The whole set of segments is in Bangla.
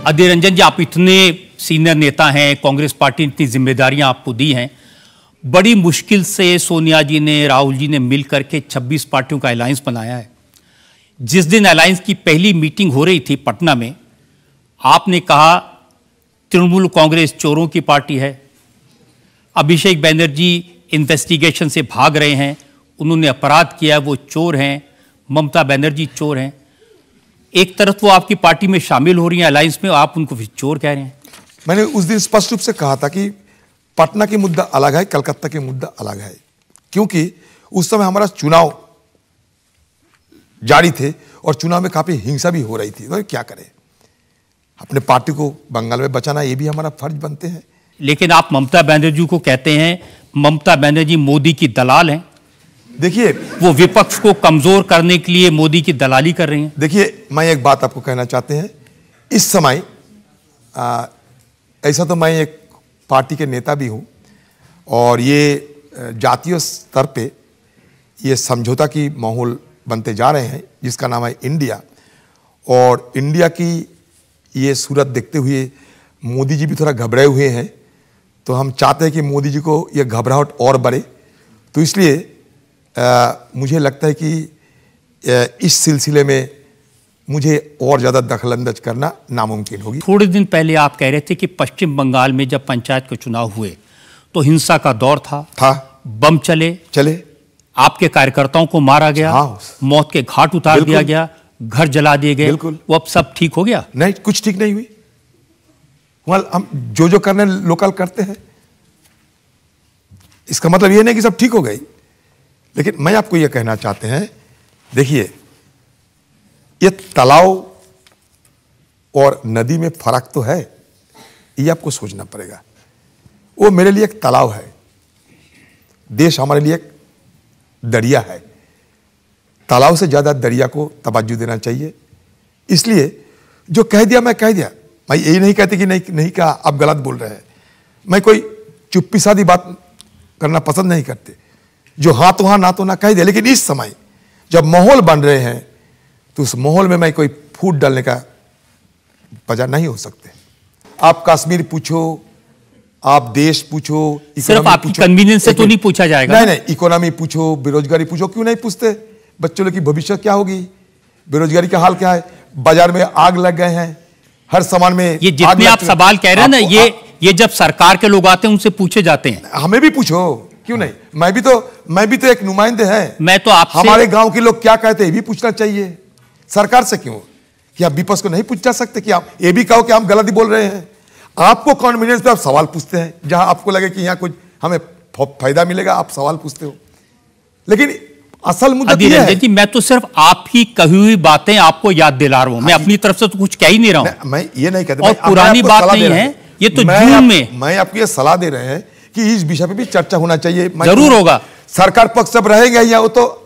अधीर रंजन जी, आप इतने सीनियर नेता हैं, कांग्रेस पार्टी ने इतनी जिम्मेदारियां आपको दी हैं, बड़ी मुश्किल से सोनिया जी ने, राहुल जी ने मिल करके 26 पार्टियों का अलायंस बनाया है। जिस दिन अलायंस की पहली मीटिंग हो रही थी पटना में, आपने कहा तृणमूल कांग्रेस चोरों की पार्टी है, अभिषेक बैनर्जी इन्वेस्टिगेशन से भाग रहे हैं, उन्होंने अपराध किया, वो चोर हैं, ममता बनर्जी चोर हैं। एक तरफ वो आपकी पार्टी में शामिल हो रही हैं अलायंस में, आप उनको फिर चोर कह रहे हैं। मैंने उस दिन स्पष्ट रूप से कहा था कि पटना की मुद्दा अलग है, कलकत्ता की मुद्दा अलग है, क्योंकि उस समय हमारा चुनाव जारी थे और चुनाव में काफी हिंसा भी हो रही थी। तो क्या करें, अपने पार्टी को बंगाल में बचाना ये भी हमारा फर्ज बनते हैं। लेकिन आप ममता बनर्जी को कहते हैं, ममता बनर्जी मोदी की दलाल हैं। देखिए, वो विपक्ष को कमजोर करने के लिए मोदी की दलाली कर रही हैं। देखिए, मैं एक बात आपको कहना चाहते हैं, इस समय ऐसा तो मैं एक पार्टी के नेता भी हूं और ये जातीय स्तर पे ये समझौता की माहौल बनते जा रहे हैं जिसका नाम है इंडिया। और इंडिया की ये सूरत देखते हुए मोदी जी भी थोड़ा घबराए हुए हैं, तो हम चाहते हैं कि मोदी जी को ये घबराहट और बढ़े। तो इसलिए मुझे लगता है कि इस सिलसिले में मुझे और ज़्यादा दखलंदाज करना नामुमकिन होगी। थोड़े दिन पहले आप कह रहे थे कि पश्चिम बंगाल में जब पंचायत के चुनाव हुए तो हिंसा का दौर था, बम चले, आपके कार्यकर्ताओं को मारा गया, मौत के घाट उतार दिया गया, घर जला दिए गए। वो अब सब ठीक हो गया? नहीं, कुछ ठीक नहीं हुई। हम जो करने लोकल करते हैं, इसका मतलब ये नहीं कि सब ठीक हो गई। लेकिन मैं आपको यह कहना चाहते हैं, देखिए, ये तालाब और नदी में फर्क तो है, ये आपको सोचना पड़ेगा। वो मेरे लिए एक तालाब है, देश हमारे लिए एक दरिया है। तालाब से ज्यादा दरिया को तवज्जो देना चाहिए। इसलिए जो कह दिया मैं कह दिया, मैं यही नहीं कहती कि नहीं कहा, आप गलत बोल रहे हैं। मैं कोई चुप्पी सादी बात करना पसंद नहीं करते, जो हाँ तो हाँ ना तो ना कह दिया। लेकिन इस समय जब माहौल बन रहे हैं तो उस माहौल में मैं कोई फूट डालने का वजह नहीं हो सकते। आप कश्मीर पूछो, आप देश पूछो, सिर्फ आपकी कन्वीनियंस से तो नहीं पूछा जाएगा। नहीं, इकोनॉमी पूछो, बेरोजगारी पूछो, क्यों नहीं पूछते? बच्चों लोग की भविष्य क्या होगी, बेरोजगारी का हाल क्या है, बाजार में आग लग गए हैं, हर सामान में ये जितने आप सवाल कह रहे हैं ना, ये जब सरकार के लोग आते हैं उनसे पूछे जाते हैं। हमें भी पूछो, क्यों नहीं? मैं भी तो एक नुमाइंदे हैं। मैं तो आपसे, हमारे गांव के लोग क्या कहते हैं ये भी पूछना चाहिए सरकार से। क्यों कि आप विपक्ष को नहीं पूछ जा सकते कि आप ये भी कहो कि हम गलत ही बोल रहे हैं? आपको कॉन्फिडेंस पे आप सवाल पूछते हैं, जहां आपको लगे कि यहां कुछ हमें फायदा मिलेगा, आप सवाल पूछते हो। लेकिन असल मुद्दा ये है कि मैं तो सिर्फ आपकी कही हुई बातें आपको याद दिला रहा हूं, मैं अपनी तरफ से तो कुछ कह ही नहीं रहा हूं। मैं ये नहीं कहता, और पुरानी बात नहीं है ये, तो जून में मैं आपको ये सलाह दे रहे हैं कि इस विषय पे भी चर्चा होना चाहिए। जरूर होगा। सरकार पक्ष सब रहेंगे या वो तो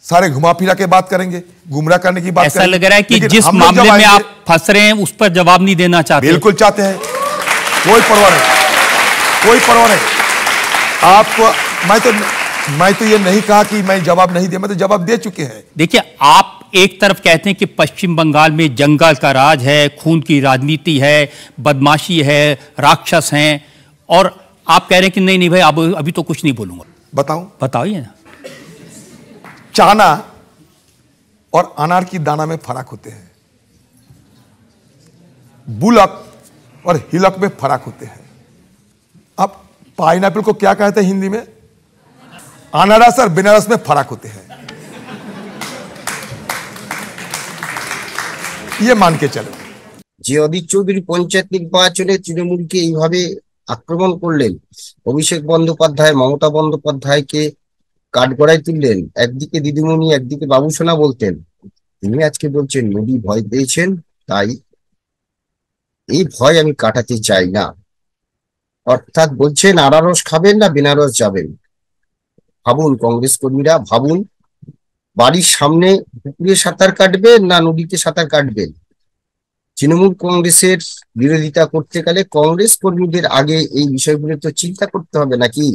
सारे घुमा फिरा के बात करेंगे, गुमराह करने की बात ऐसा लग रहा है कि जिस मामले में आप फंस रहे हैं उस पर जवाब नहीं देना चाहते। बिल्कुल चाहते हैं, कोई परवाह नहीं। आपको मैं तो ये नहीं कहा कि मैं जवाब नहीं दिया, मैं तो जवाब दे चुके हैं। देखिए, आप एक तरफ कहते हैं कि पश्चिम बंगाल में जंगल का राज है, खून की राजनीति है, बदमाशी है, राक्षस हैं, और आप कह रहे हैं कि नहीं भाई, अब अभी तो कुछ नहीं बोलूंगा। बताइए ना। चाना और अनार की दाना में फर्क होते हैं, बुलक और हिलक में फर्क होते हैं। अब पाइनएप्पल को क्या कहते हैं हिंदी में? अनारस और बेनारस में फर्क होते हैं, ये मान के चलो। যে অধীর চৌধুরী পঞ্চায়েত নির্বাচনে তৃণমূলকে এইভাবে আক্রমণ করলেন, অভিষেক বন্দ্যোপাধ্যায় মমতা বন্দ্যোপাধ্যায়কে কাঠগড়ায় তুললেন, একদিকে দিদিমণি একদিকে বাবুসোনা বলতেন, তিনি আজকে বলছেন মোদি ভয় পেয়েছেন, তাই এই ভয় আমি কাটাতে চাই না। অর্থাৎ বলছেন আনারস খাবেন না বেনারস যাবেন। ভাবুন কংগ্রেস কর্মীরা, ভাবুন বাড়ির সামনে পুকুরে সাঁতার কাটবেন না নদীতে সাঁতার কাটবেন। তৃণমূল কংগ্রেসের বিরোধিতা করতে গেলে কংগ্রেস কর্মীদের আগে এই বিষয়গুলো তো চিন্তা করতে হবে নাকি?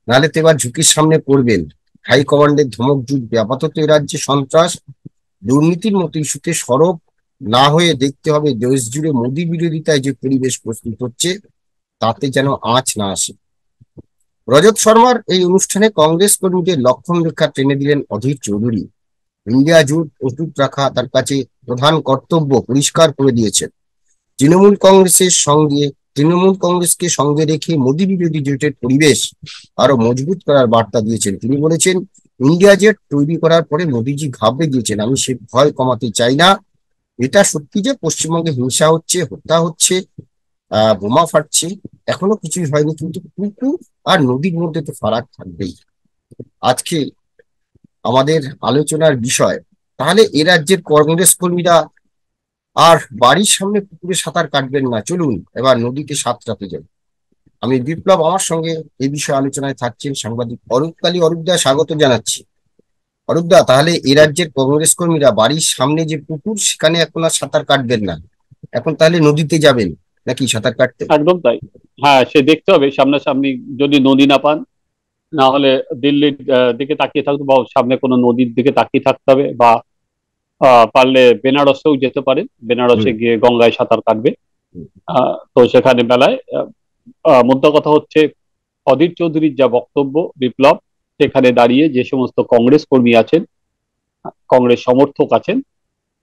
নাহলে তো এবার ঝুঁকির সামনে পড়বেন। হাইকমান্ডের ধমক জুটবে। আপাতত এ রাজ্যে সন্ত্রাস দুর্নীতির মতো ইস্যুতে সরব না হয়ে দেখতে হবে দেশ জুড়ে মোদী বিরোধিতায় যে পরিবেশ প্রস্তুত হচ্ছে তাতে যেন আঁচ না আসে। রজত শর্মার এই অনুষ্ঠানে কংগ্রেস কর্মীদের লক্ষণ রেখা টেনে দিলেন অধীর চৌধুরী। ইন্ডিয়া জোট অটুট রাখা তার কাছে প্রধান কর্তব্য পরিষ্কার করে দিয়েছেন। তৃণমূল কংগ্রেসের সঙ্গে তৃণমূল কংগ্রেসকে সঙ্গে রেখে মোদী বিরোধী জোটের পরিবেশ আরো মজবুত করার বার্তা দিয়েছেন। তিনি বলেছেন, ইন্ডিয়া জোট তৈরি করার পরে মোদীজি ঘাবড়ে গিয়েছেন, আমি সে ভয় কমাতে চাই না। এটা সত্যি যে পশ্চিমবঙ্গে হিংসা হচ্ছে, হত্যা হচ্ছে, বোমা ফাটছে, এখনো কিছুই হয়নি, কিন্তু পুকুর আর নদীর মধ্যে তো ফারাক থাকবেই। আজকে আমাদের আলোচনার বিষয়, তাহলে এ রাজ্যের কংগ্রেস কর্মীরা আর বাড়ির সামনে পুকুরে সাঁতার কাটবেন না, চলুন এবার নদীতে সাঁতরাতে যাই। আমি বিপ্লব, আমার সঙ্গে এই বিষয়ে আলোচনায় থাকছেন সাংবাদিক অরূপ কালী। অরূপদা, স্বাগত জানাচ্ছি। অরূপদা, তাহলে এ রাজ্যের কংগ্রেস কর্মীরা বাড়ির সামনে যে পুকুর সেখানে এখন আর সাঁতার কাটবেন না, এখন তাহলে নদীতে যাবেন নাকি সাঁতার কাটতে? একদম তাই। হ্যাঁ, সে দেখতে হবে সামনাসামনি যদি নদী না পান, না হলে দিল্লির দিকে তাকিয়ে থাকতে, বা সামনে কোনো নদীর দিকে তাকিয়ে থাকতে হবে, বা পারলে বেনারসেও যেতে পারেন, হুম, বেনারসে গিয়ে গঙ্গায় সাঁতার কাটবে। হুম, তো সেখানে বেলায় মোদ্দা কথা হচ্ছে, অধীর চৌধুরীর যা বক্তব্য, বিপ্লব, সেখানে দাঁড়িয়ে যে সমস্ত কংগ্রেস কর্মী আছেন, কংগ্রেস সমর্থক আছেন,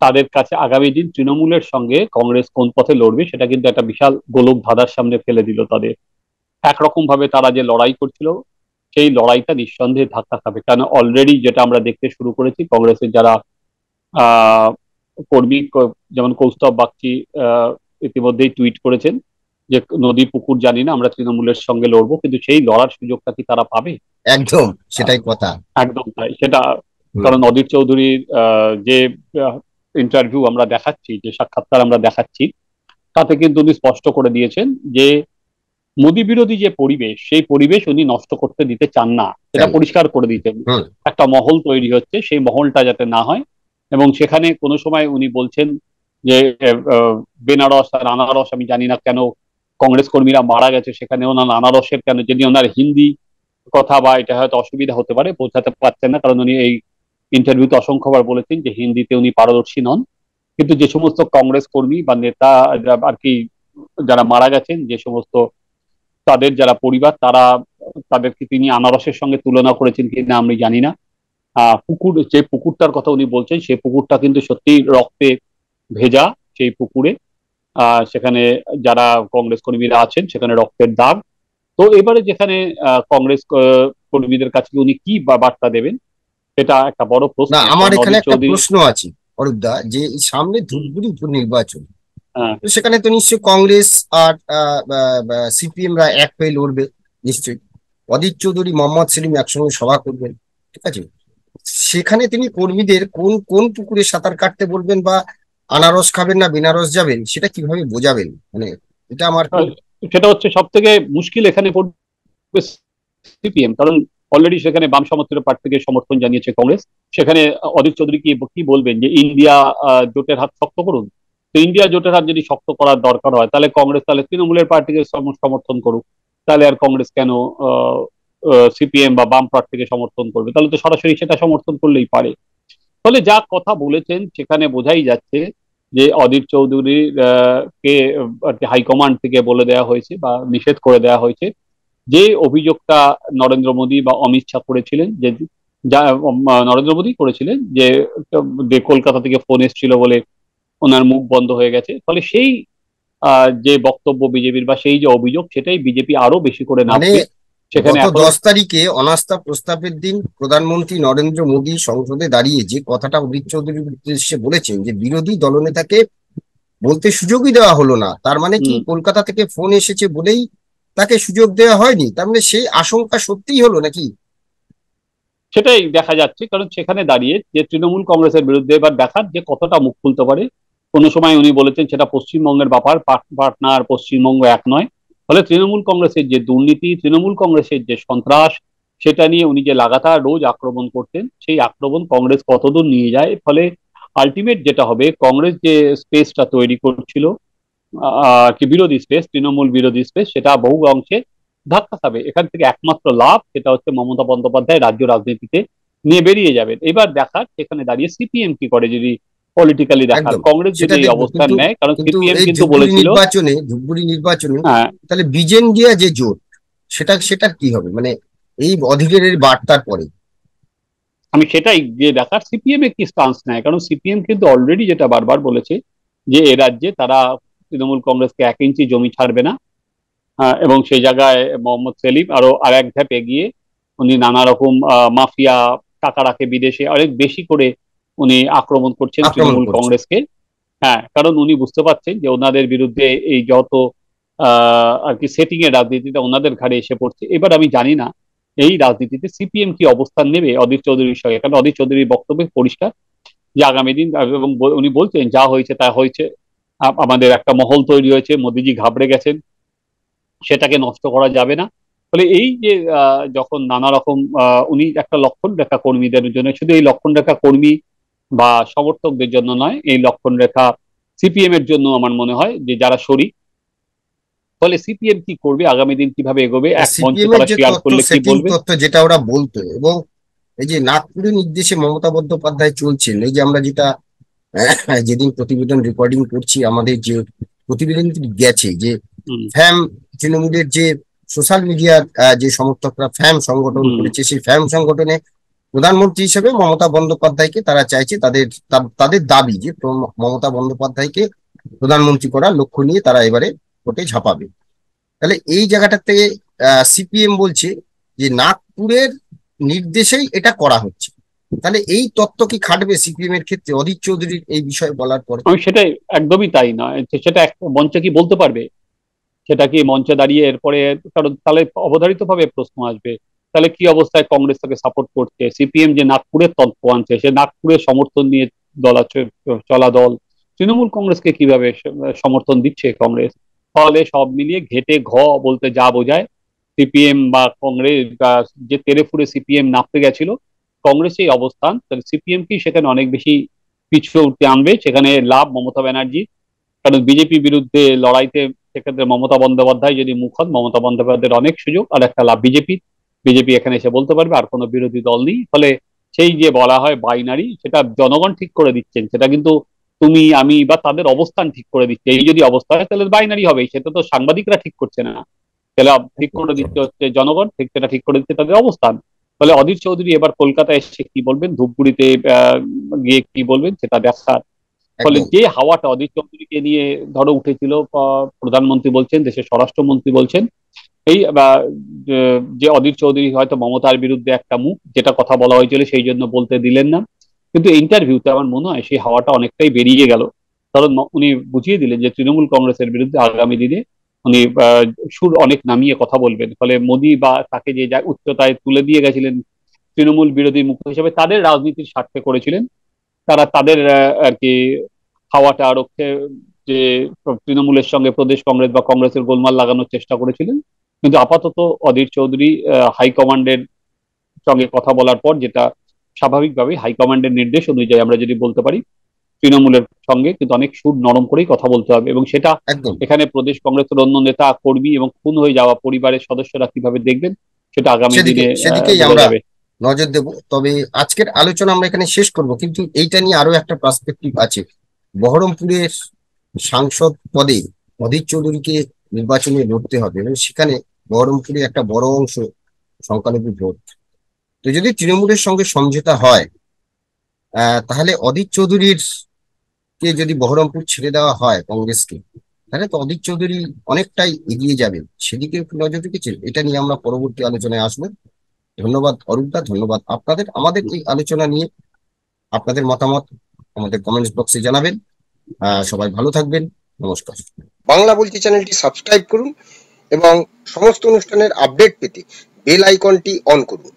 তাদের কাছে আগামী দিন তৃণমূলের সঙ্গে কংগ্রেস কোন পথে লড়বে সেটা কিন্তু একটা বিশাল গোলক ধাঁধার সামনে ফেলে দিল তাদের। একরকম ভাবে তারা যে লড়াই করছিল, সেই লড়াইটা নিঃসন্দেহে ধাক্কা খাবে, কারণ অলরেডি যেটা আমরা দেখতে শুরু করেছি, কংগ্রেসের যারা আহ কর্মী, যেমন কৌস্তব বাগচি ইতিমধ্যেই টুইট করেছেন যে নদী পুকুর জানি না, আমরা তৃণমূলের সঙ্গে লড়বো, কিন্তু সেই লড়ার সুযোগটা কি তারা পাবে? একদম আহ, সেটাই কথা। একদম তাই। সেটা হুম, কারণ অধীর চৌধুরীর যে ইন্টারভিউ আমরা দেখাচ্ছি, যে সাক্ষাৎকার আমরা দেখাচ্ছি, তাতে কিন্তু উনি স্পষ্ট করে দিয়েছেন যে মোদী বিরোধী যে পরিবেশ, সেই পরিবেশ উনি নষ্ট করতে দিতে চান না, এটা জানি। পরিষ্কার করে দিতেন। হুম, একটা মহল তৈরি হচ্ছে, সেই মহলটা যাতে না হয়। এবং সেখানে কোনো সময় উনি বলছেন যে বেনারস আর আনারস, আমি জানি না কেন কংগ্রেস কর্মীরা মারা গেছে সেখানে ওনার আনারসের কেন, যদি ওনার হিন্দি কথা বা এটা হয়তো অসুবিধা হতে পারে, বোঝাতে পারছেন না, কারণ উনি এই ইন্টারভিউতে অসংখ্যবার বলেছেন যে হিন্দিতে উনি পারদর্শী নন। কিন্তু যে সমস্ত কংগ্রেস কর্মী বা নেতা আর কি যারা মারা গেছেন, যে সমস্ত তাদের যারা পরিবার, তারা তাদেরকে তিনি আনারসের সঙ্গে তুলনা করেছেন কিনা আমি জানি না। পুকুর, যে পুকুরটার কথা উনি বলছেন, সেই পুকুরটা কিন্তু সত্যি রক্তে ভেজা। সেই পুকুরে সেখানে যারা কংগ্রেস কর্মীরা আছেন, সেখানে রক্তের দাগ। তো এবারে যেখানে কংগ্রেস কর্মীদের কাছে উনি কি বার্তা দেবেন, সেটা একটা বড় প্রশ্ন, না, আমার কারণ এখানে অধীর একটা চৌধুরী। প্রশ্ন আছে অরূপদা, যে এই সামনে ধূপগুড়ি উপনির্বাচন, আহ, তো সেখানে তো নিশ্চয়ই কংগ্রেস আর সিপিএম রা এক হয়ে লড়বে নিশ্চয়ই। অধীর চৌধুরী, মোহাম্মদ সেলিম একসঙ্গে সভা করবেন, ঠিক আছে? সেখানে তিনি কর্মীদের কোন কোন পুকুরে সাঁতার কাটতে বলবেন, বা আনারস খাবেন না বেনারস যাবেন, সেটা কিভাবে বোঝাবেন? মানে এটা আমার খুব। সেটা হচ্ছে সব থেকে মুশকিল এখানে পড়বে সিপিএম, কারণ অলরেডি সেখানে বাম সমর্থিত প্রার্থীকে সমর্থন জানিয়েছে কংগ্রেস। সেখানে অধীর চৌধুরী কি কি বলবেন, যে ইন্ডিয়া জোটের হাত শক্ত করুন? তো ইন্ডিয়া জোটের হাত যদি শক্ত করার দরকার হয়, তাহলে কংগ্রেস তাহলে তৃণমূলের পার্টিকে সমর্থন করুক। তাহলে আর কংগ্রেস কেন সিপিএম বা বাম প্রার্থীকে সমর্থন করবে? তাহলে তো সরাসরি সেটা সমর্থন করলেই পারে। ফলে যা কথা বলেছেন সেখানে বোঝাই যাচ্ছে যে অধীর চৌধুরীর কে হাইকমান্ড থেকে বলে দেওয়া হয়েছে বা নিষেধ করে দেওয়া হয়েছে, যে অভিযোগটা নরেন্দ্র মোদী বা অমিত শাহ করেছিলেন, যে যা নরেন্দ্র মোদী করেছিলেন, যে কলকাতা থেকে ফোন এসেছিল বলে ওনার মুখ বন্ধ হয়ে গেছে। ফলে সেই যে বক্তব্য বিজেপির বা সেই যে অভিযোগ, সেটাই বিজেপি আরো বেশি করে মানে নাপবে সেখানে গত এখন। 10 তারিখে অনাস্থা প্রস্তাবের দিন প্রধানমন্ত্রী নরেন্দ্র মোদী সংসদে দাঁড়িয়ে যে কথাটা অধীর চৌধুরীর উদ্দেশ্যে বলেছেন, যে বিরোধী দলনেতাকে বলতে সুযোগই দেওয়া হলো না, তার মানে কি হুম, কলকাতা থেকে ফোন এসেছে বলেই তাকে সুযোগ দেওয়া হয়নি? তার মানে সেই আশঙ্কা সত্যিই হলো নাকি? সেটাই দেখা যাচ্ছে, কারণ সেখানে দাঁড়িয়ে যে তৃণমূল কংগ্রেসের বিরুদ্ধে এবার দেখার যে কতটা মুখ খুলতে পারে। কোনো সময় উনি বলেছেন সেটা পশ্চিমবঙ্গের ব্যাপার, পাটনা আর পশ্চিমবঙ্গ এক নয়। ফলে তৃণমূল কংগ্রেসের যে দুর্নীতি, তৃণমূল কংগ্রেসের যে সন্ত্রাস, সেটা নিয়ে উনি যে লাগাতার রোজ আক্রমণ করতেন, সেই আক্রমণ কংগ্রেস কতদূর নিয়ে যায়। ফলে আলটিমেট যেটা হবে, কংগ্রেস যে স্পেসটা তৈরি করছিল, কি বিরোধী স্পেস, তৃণমূল বিরোধী স্পেস, সেটা বহু অংশে ধাক্কা খাবে। এখান থেকে একমাত্র লাভ সেটা হচ্ছে মমতা বন্দ্যোপাধ্যায় রাজ্য রাজনীতিতে নিয়ে বেরিয়ে যাবেন। এবার দেখার সেখানে দাঁড়িয়ে সিপিএম কি করে, যদি পলিটিক্যালি দেখার। একদম কংগ্রেস সেটা যদি এই দেখবো, অবস্থান কিন্তু নেয়, কারণ কিন্তু সিপিএম এই কিন্তু বলেছিল, ধূপগুড়ি নির্বাচনে হ্যাঁ, তাহলে বিজেন্ডিয়া যে জোট, সেটার কি হবে, মানে এই অধীরের বার্তার পরে? আমি সেটাই যে দেখার সিপিএম এর কি স্টান্স নেয়, কারণ সিপিএম কিন্তু অলরেডি যেটা বারবার বলেছে যে এ রাজ্যে তারা তৃণমূল কংগ্রেসকে 1 ইঞ্চি জমি ছাড়বে না। এবং সেই জায়গায় মোহাম্মদ সেলিম আরো আর এক ধাপ এগিয়ে উনি নানা রকম মাফিয়া, টাকা রাখে বিদেশে, অনেক বেশি করে উনি আক্রমণ করছেন আক্রমণ তৃণমূল করছে। কংগ্রেসকে। হ্যাঁ, কারণ উনি বুঝতে পারছেন যে ওনাদের বিরুদ্ধে এই যত আর কি সেটিং এর রাজনীতিটা ওনাদের ঘাড়ে এসে পড়ছে। এবার আমি জানি না এই রাজনীতিতে সিপিএম কি অবস্থান নেবে অধীর চৌধুরীর সঙ্গে, কারণ অধীর চৌধুরীর বক্তব্য পরিষ্কার যে আগামী দিন, এবং উনি বলছেন যা হয়েছে তা হয়েছে, আমাদের একটা মহল তৈরি হয়েছে, মোদিজি ঘাবড়ে গেছেন, সেটাকে নষ্ট করা যাবে না। ফলে এই যে যখন নানা রকম উনি একটা লক্ষণ রেখা কর্মীদের জন্য, শুধু এই লক্ষণ রেখা কর্মী বা সমর্থকদের জন্য নয়, এই লক্ষণ রেখা সিপিএম এর জন্য আমার মনে হয় যে যারা শরিক। ফলে সিপিএম কি করবে, আগামী দিন কিভাবে এগোবে, এক মঞ্চে সিপিএম এর তারা যে শেয়ার তথ্য, করলে কি সেটিং বলবে। তথ্য যেটা ওরা বলতো, এবং এই যে নাগপুরের নির্দেশে মমতা বন্দ্যোপাধ্যায় চলছেন, এই যে আমরা যেটা যেদিন প্রতিবেদন রেকর্ডিং করছি, আমাদের যে প্রতিবেদন গেছে যে হুম, ফ্যাম, তৃণমূলের যে সোশ্যাল মিডিয়ার যে সমর্থকরা ফ্যাম সংগঠন হুম, করেছে, সেই ফ্যাম সংগঠনে প্রধানমন্ত্রী হিসেবে মমতা বন্দ্যোপাধ্যায়কে তারা চাইছে, তাদের দাবি যে মমতা বন্দ্যোপাধ্যায়কে প্রধানমন্ত্রী করার লক্ষ্য নিয়ে তারা এবারে ভোটে ঝাঁপাবে। তাহলে এই জায়গাটা থেকে সিপিএম বলছে যে নাগপুরের নির্দেশেই এটা করা হচ্ছে। তাহলে এই তত্ত্ব কি খাটবে সিপিএম এর ক্ষেত্রে অধীর চৌধুরীর এই বিষয়ে বলার পরে? আমি সেটাই, একদমই তাই নয়, সেটা এক মঞ্চে কি বলতে পারবে, সেটা কি মঞ্চে দাঁড়িয়ে এরপরে, কারণ তাহলে অবধারিত ভাবে প্রশ্ন আসবে তাহলে কি অবস্থায় কংগ্রেস তাকে সাপোর্ট করছে। সিপিএম যে নাগপুরের তত্ত্ব আনছে, সে নাগপুরের সমর্থন নিয়ে চলা দল তৃণমূল কংগ্রেসকে কিভাবে সমর্থন দিচ্ছে কংগ্রেস। ফলে সব মিলিয়ে ঘেটে ঘ বলতে যা বোঝায়, সিপিএম বা কংগ্রেস বা যে তেরে ফুরে সিপিএম নাপতে গেছিল, কংগ্রেস এই অবস্থান, তাহলে সিপিএম কি সেখানে অনেক বেশি পিছু টানবে, সেখানে লাভ মমতা ব্যানার্জি। কারণ বিজেপি বিরুদ্ধে লড়াইতে সেক্ষেত্রে মমতা বন্দ্যোপাধ্যায় যদি মুখ হন, মমতা বন্দ্যোপাধ্যায়ের অনেক সুযোগ, আর একটা লাভ বিজেপি, বিজেপি এখানে এসে বলতে পারবে আর কোনো বিরোধী দল নেই। ফলে সেই যে বলা হয় বাইনারি, সেটা জনগণ ঠিক করে দিচ্ছেন, সেটা কিন্তু তুমি আমি বা তাদের অবস্থান ঠিক করে দিচ্ছে। এই যদি অবস্থা হয় তাহলে বাইনারি হবে, সেটা তো সাংবাদিকরা ঠিক করছে না, তাহলে ঠিক করে দিচ্ছে হচ্ছে জনগণ, ঠিক সেটা ঠিক করে দিচ্ছে তাদের অবস্থান। ফলে অধীর চৌধুরী এবার কলকাতায় এসে কি বলবেন, ধূপগুড়িতে গিয়ে কি বলবেন, সেটা দেখার। ফলে একদম। যে হাওয়াটা অধীর চৌধুরীকে নিয়ে ধরো উঠেছিল, প্রধানমন্ত্রী বলছেন, দেশের স্বরাষ্ট্রমন্ত্রী বলছেন, এই যে অধীর চৌধুরী হয়তো মমতার বিরুদ্ধে একটা মুখ, যেটা কথা বলা হয়েছিল সেই জন্য বলতে দিলেন না, কিন্তু ইন্টারভিউতে আমার মনে হয় সেই হাওয়াটা অনেকটাই বেরিয়ে গেল। কারণ উনি বুঝিয়ে দিলেন যে তৃণমূল কংগ্রেসের বিরুদ্ধে আগামী দিনে উনি সুর অনেক নামিয়ে কথা বলবেন। ফলে মোদী বা তাকে যে উচ্চতায় তুলে দিয়ে গেছিলেন তৃণমূল বিরোধী মুখ হিসেবে, তাদের রাজনীতির স্বার্থে করেছিলেন, তারা তাদের আর কি হাওয়াটা রক্ষে, যে তৃণমূলের সঙ্গে প্রদেশ কংগ্রেস বা কংগ্রেসের গোলমাল লাগানোর চেষ্টা করেছিলেন। কিন্তু আপাতত অধীর চৌধুরী হাইকমান্ডের সঙ্গে কথা বলার পর, যেটা স্বাভাবিকভাবেই হাইকমান্ডের নির্দেশ অনুযায়ী আমরা যদি বলতে পারি, তৃণমূলের সঙ্গে কিন্তু অনেক সুর নরম করেই কথা বলতে হবে, এবং সেটা একদম। এখানে প্রদেশ কংগ্রেসের অন্য নেতা কর্মী এবং খুন হয়ে যাওয়া পরিবারের সদস্যরা কিভাবে দেখবেন, সেটা আগামী দিনে সেদিকেই বোঝা আমরা যাবে। নজর দেব। তবে আজকের আলোচনা আমরা এখানে শেষ করব, কিন্তু এইটা নিয়ে আরো একটা পার্সপেক্টিভ আছে। বহরমপুরের সাংসদ পদে অধীর চৌধুরীকে নির্বাচনে লড়তে হবে, এবং সেখানে বহরমপুরে একটা বড় অংশ সংখ্যালঘু ভোট। তো যদি তৃণমূলের সঙ্গে সমঝোতা হয়, তাহলে অধীর চৌধুরীর কে যদি বহরমপুর ছেড়ে দেওয়া হয় কংগ্রেসকে, তাহলে তো অধীর চৌধুরী অনেকটাই এগিয়ে যাবে। সেদিকে একটু নজর রেখেছেন? এটা নিয়ে আমরা পরবর্তী আলোচনায় আসবো। ধন্যবাদ অরূপদা, ধন্যবাদ আপনাদের আমাদের এই আলোচনা নিয়ে আপনাদের মতামত আমাদের কমেন্টস বক্সে জানাবেন। সবাই ভালো থাকবেন। নমস্কার। বাংলা বলছি চ্যানেলটি সাবস্ক্রাইব করুন এবং সমস্ত অনুষ্ঠানের আপডেট পেতে বেল আইকনটি অন করুন।